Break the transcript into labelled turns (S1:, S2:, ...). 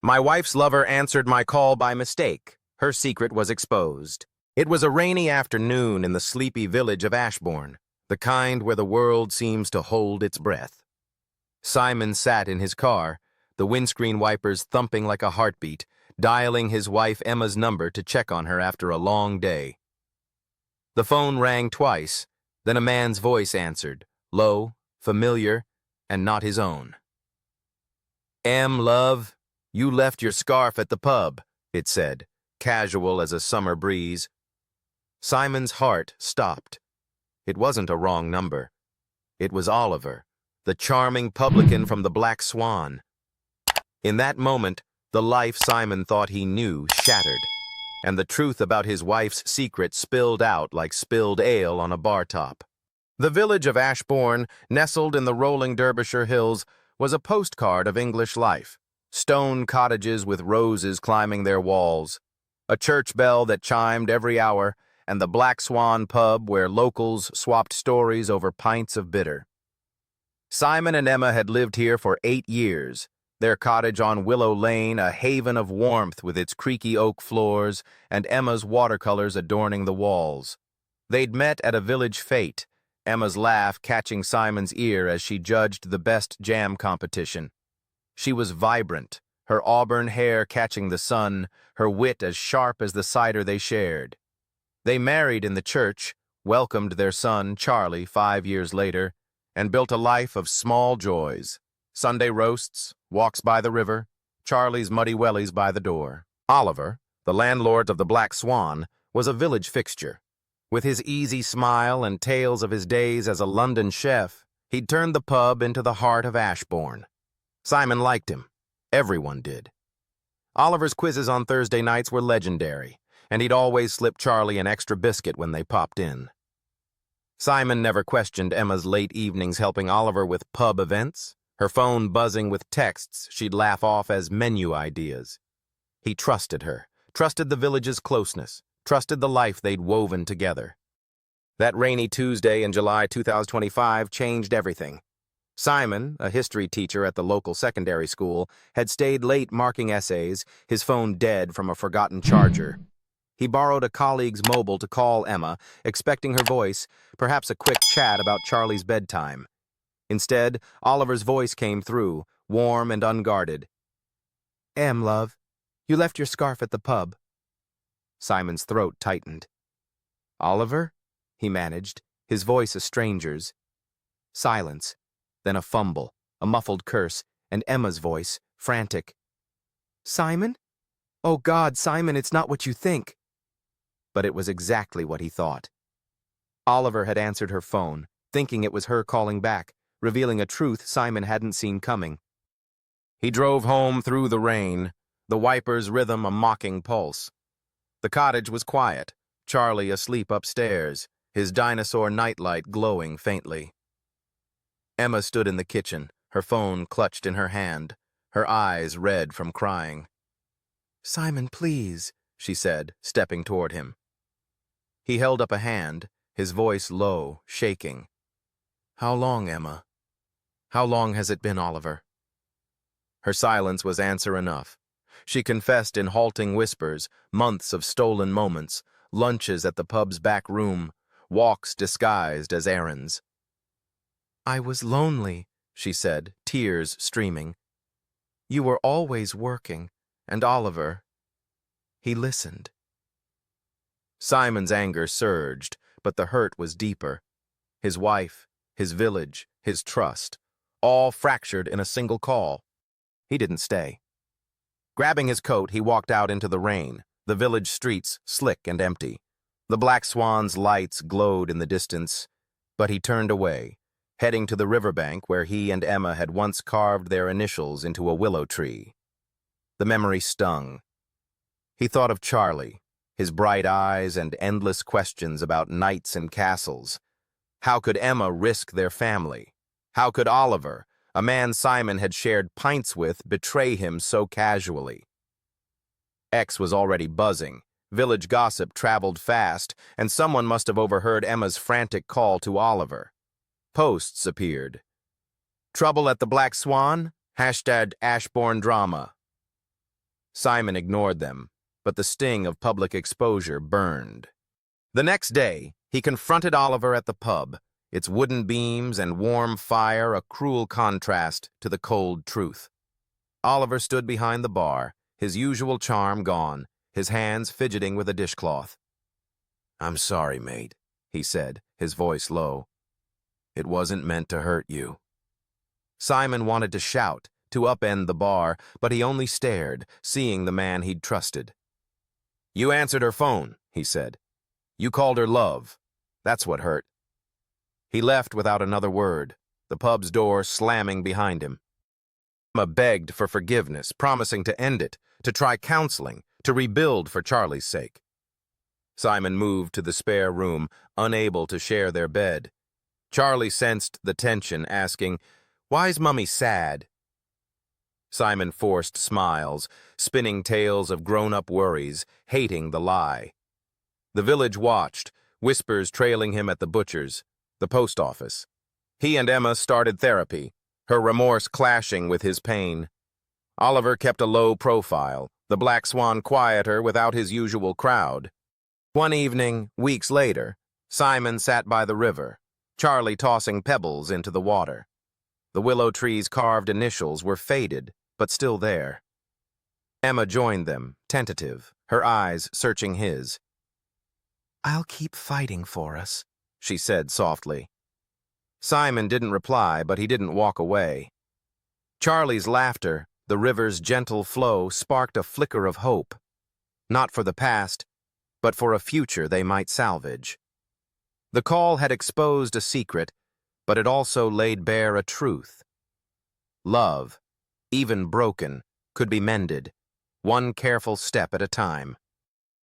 S1: My wife's lover answered my call by mistake. Her secret was exposed. It was a rainy afternoon in the sleepy village of Ashbourne, the kind where the world seems to hold its breath. Simon sat in his car, the windscreen wipers thumping like a heartbeat, dialing his wife Emma's number to check on her after a long day. The phone rang twice, then a man's voice answered, low, familiar, and not his own. "Em, love, you left your scarf at the pub," it said, casual as a summer breeze. Simon's heart stopped. It wasn't a wrong number. It was Oliver, the charming publican from the Black Swan. In that moment, the life Simon thought he knew shattered, and the truth about his wife's secret spilled out like spilled ale on a bar top. The village of Ashbourne, nestled in the rolling Derbyshire hills, was a postcard of English life. Stone cottages with roses climbing their walls, a church bell that chimed every hour, and the Black Swan pub where locals swapped stories over pints of bitter. Simon and Emma had lived here for 8 years, their cottage on Willow Lane a haven of warmth with its creaky oak floors and Emma's watercolors adorning the walls. They'd met at a village fete, Emma's laugh catching Simon's ear as she judged the best jam competition. She was vibrant, her auburn hair catching the sun, her wit as sharp as the cider they shared. They married in the church, welcomed their son, Charlie, 5 years later, and built a life of small joys. Sunday roasts, walks by the river, Charlie's muddy wellies by the door. Oliver, the landlord of the Black Swan, was a village fixture. With his easy smile and tales of his days as a London chef, he'd turned the pub into the heart of Ashbourne. Simon liked him. Everyone did. Oliver's quizzes on Thursday nights were legendary, and he'd always slip Charlie an extra biscuit when they popped in. Simon never questioned Emma's late evenings helping Oliver with pub events, her phone buzzing with texts she'd laugh off as menu ideas. He trusted her, trusted the village's closeness, trusted the life they'd woven together. That rainy Tuesday in July 2025 changed everything. Simon, a history teacher at the local secondary school, had stayed late marking essays, his phone dead from a forgotten charger. He borrowed a colleague's mobile to call Emma, expecting her voice, perhaps a quick chat about Charlie's bedtime. Instead, Oliver's voice came through, warm and unguarded. "Em, love, you left your scarf at the pub." Simon's throat tightened. "Oliver?" he managed, his voice a stranger's. Silence, then a fumble, a muffled curse, and Emma's voice, frantic. "Simon? Oh God, Simon, it's not what you think." But it was exactly what he thought. Oliver had answered her phone, thinking it was her calling back, revealing a truth Simon hadn't seen coming. He drove home through the rain, the wiper's rhythm a mocking pulse. The cottage was quiet, Charlie asleep upstairs, his dinosaur nightlight glowing faintly. Emma stood in the kitchen, her phone clutched in her hand, her eyes red from crying. "Simon, please," she said, stepping toward him. He held up a hand, his voice low, shaking. "How long, Emma? How long has it been, Oliver?" Her silence was answer enough. She confessed in halting whispers, months of stolen moments, lunches at the pub's back room, walks disguised as errands. "I was lonely," she said, tears streaming. "You were always working, and Oliver..." He listened. Simon's anger surged, but the hurt was deeper. His wife, his village, his trust, all fractured in a single call. He didn't stay. Grabbing his coat, he walked out into the rain, the village streets slick and empty. The Black Swan's lights glowed in the distance, but he turned away, heading to the riverbank where he and Emma had once carved their initials into a willow tree. The memory stung. He thought of Charlie, his bright eyes and endless questions about knights and castles. How could Emma risk their family? How could Oliver, a man Simon had shared pints with, betray him so casually? X was already buzzing. Village gossip traveled fast, and someone must have overheard Emma's frantic call to Oliver. Posts appeared. "Trouble at the Black Swan? # Ashbourne drama." Simon ignored them, but the sting of public exposure burned. The next day, he confronted Oliver at the pub, its wooden beams and warm fire a cruel contrast to the cold truth. Oliver stood behind the bar, his usual charm gone, his hands fidgeting with a dishcloth. "I'm sorry, mate," he said, his voice low. "It wasn't meant to hurt you." Simon wanted to shout, to upend the bar, but he only stared, seeing the man he'd trusted. "You answered her phone," he said. "You called her love. That's what hurt." He left without another word, the pub's door slamming behind him. Emma begged for forgiveness, promising to end it, to try counseling, to rebuild for Charlie's sake. Simon moved to the spare room, unable to share their bed. Charlie sensed the tension, asking, "Why's Mummy sad?" Simon forced smiles, spinning tales of grown-up worries, hating the lie. The village watched, whispers trailing him at the butcher's, the post office. He and Emma started therapy, her remorse clashing with his pain. Oliver kept a low profile, the Black Swan quieter without his usual crowd. One evening, weeks later, Simon sat by the river, Charlie tossing pebbles into the water. The willow tree's carved initials were faded, but still there. Emma joined them, tentative, her eyes searching his. "I'll keep fighting for us," she said softly. Simon didn't reply, but he didn't walk away. Charlie's laughter, the river's gentle flow, sparked a flicker of hope. Not for the past, but for a future they might salvage. The call had exposed a secret, but it also laid bare a truth. Love, even broken, could be mended, one careful step at a time.